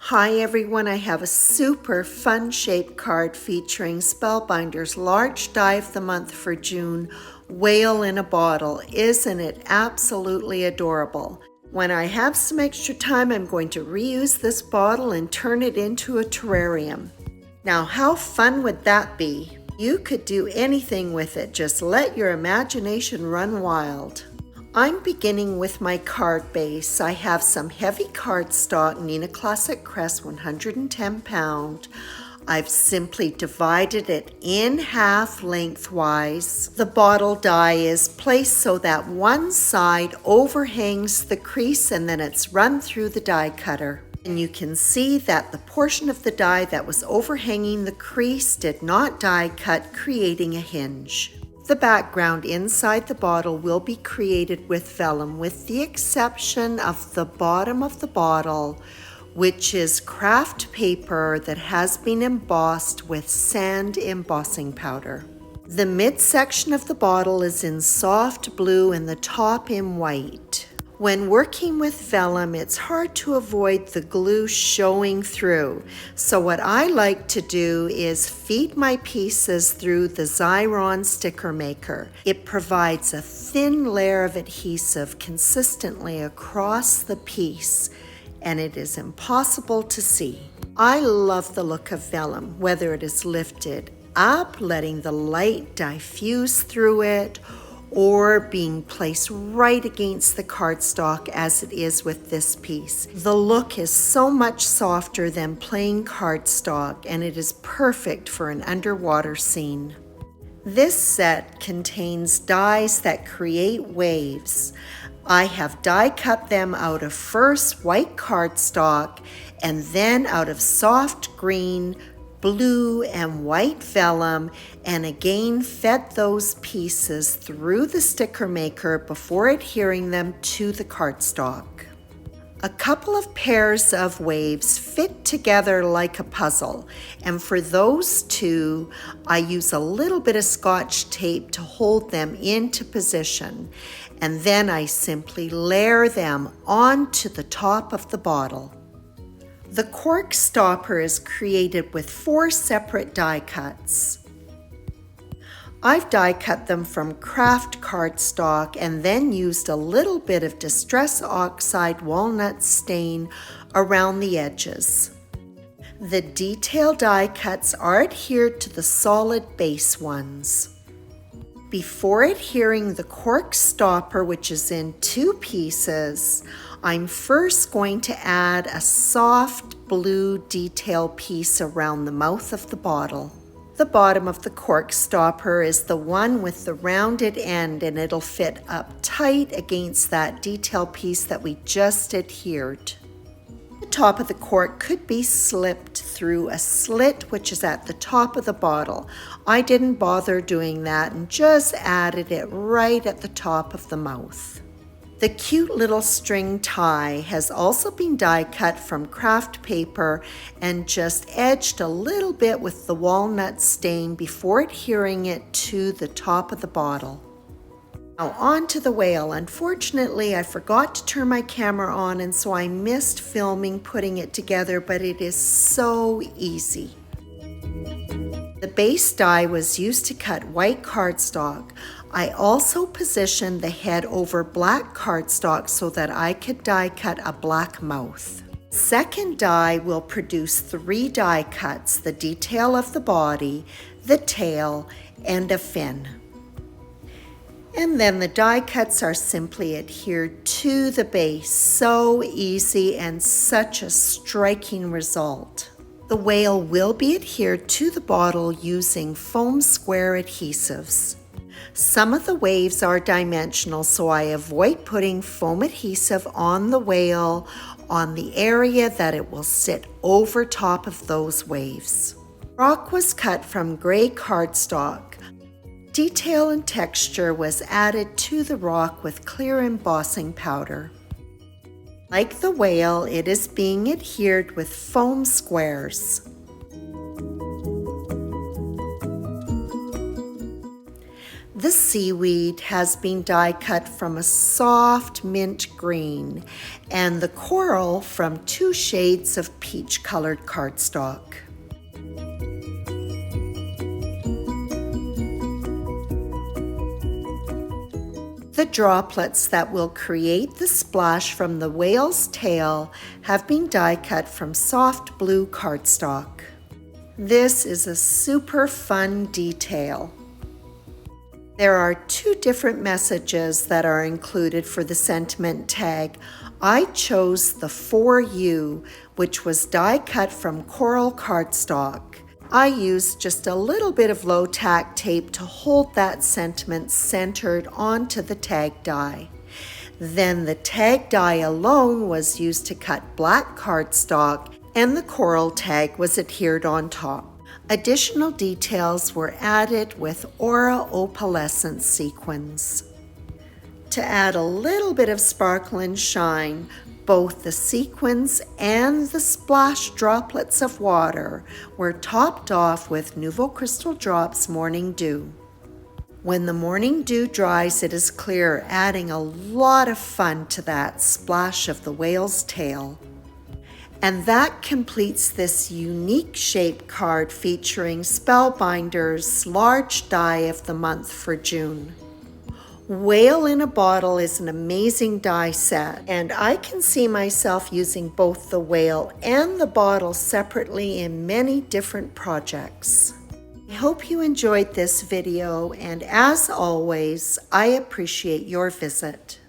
Hi everyone, I have a super fun shaped card featuring Spellbinder's large die of the month for June, Whale in a Bottle. Isn't it absolutely adorable? When I have some extra time, I'm going to reuse this bottle and turn it into a terrarium. Now, how fun would that be? You could do anything with it, just let your imagination run wild. I'm beginning with my card base. I have some heavy cardstock, Nina Classic Crest 110 pound. I've simply divided it in half lengthwise. The bottle die is placed so that one side overhangs the crease and then it's run through the die cutter. And you can see that the portion of the die that was overhanging the crease did not die cut, creating a hinge. The background inside the bottle will be created with vellum, with the exception of the bottom of the bottle, which is craft paper that has been embossed with sand embossing powder. The midsection of the bottle is in soft blue and the top in white. When working with vellum, it's hard to avoid the glue showing through. So what I like to do is feed my pieces through the Xyron sticker maker. It provides a thin layer of adhesive consistently across the piece, and it is impossible to see. I love the look of vellum, whether it is lifted up, letting the light diffuse through it, or being placed right against the cardstock as it is with this piece. The look is so much softer than plain cardstock, and it is perfect for an underwater scene. This set contains dies that create waves. I have die cut them out of first white cardstock and then out of soft green, blue and white vellum, and again fed those pieces through the sticker maker before adhering them to the cardstock. A couple of pairs of waves fit together like a puzzle, and for those two, I use a little bit of Scotch tape to hold them into position, and then I simply layer them onto the top of the bottle. The cork stopper is created with 4 separate die cuts. I've die cut them from craft cardstock and then used a little bit of Distress Oxide walnut stain around the edges. The detail die cuts are adhered to the solid base ones. Before adhering the cork stopper, which is in 2 pieces, I'm first going to add a soft blue detail piece around the mouth of the bottle. The bottom of the cork stopper is the one with the rounded end, and it'll fit up tight against that detail piece that we just adhered. The top of the cork could be slipped through a slit which is at the top of the bottle. I didn't bother doing that and just added it right at the top of the mouth. The cute little string tie has also been die cut from craft paper and just edged a little bit with the walnut stain before adhering it to the top of the bottle. Now on to the whale. Unfortunately, I forgot to turn my camera on, and so I missed filming putting it together, but it is so easy. The base die was used to cut white cardstock. I also positioned the head over black cardstock so that I could die cut a black mouth. Second die will produce 3 die cuts: the detail of the body, the tail, and a fin. And then the die cuts are simply adhered to the base. So easy and such a striking result. The whale will be adhered to the bottle using foam square adhesives. Some of the waves are dimensional, so I avoid putting foam adhesive on the whale on the area that it will sit over top of those waves. Rock was cut from gray cardstock. Detail and texture was added to the rock with clear embossing powder. Like the whale, it is being adhered with foam squares. The seaweed has been die cut from a soft mint green and the coral from 2 shades of peach colored cardstock. The droplets that will create the splash from the whale's tail have been die cut from soft blue cardstock. This is a super fun detail. There are 2 different messages that are included for the sentiment tag. I chose the For You, which was die cut from coral cardstock. I used just a little bit of low-tack tape to hold that sentiment centered onto the tag die. Then the tag die alone was used to cut black cardstock, and the coral tag was adhered on top. Additional details were added with aura opalescent sequins. To add a little bit of sparkle and shine, both the sequins and the splash droplets of water were topped off with Nouveau Crystal Drops Morning Dew. When the morning dew dries, it is clear, adding a lot of fun to that splash of the whale's tail. And that completes this unique shape card featuring Spellbinder's large die of the month for June. Whale in a Bottle is an amazing die set, and I can see myself using both the whale and the bottle separately in many different projects. I hope you enjoyed this video, and as always, I appreciate your visit.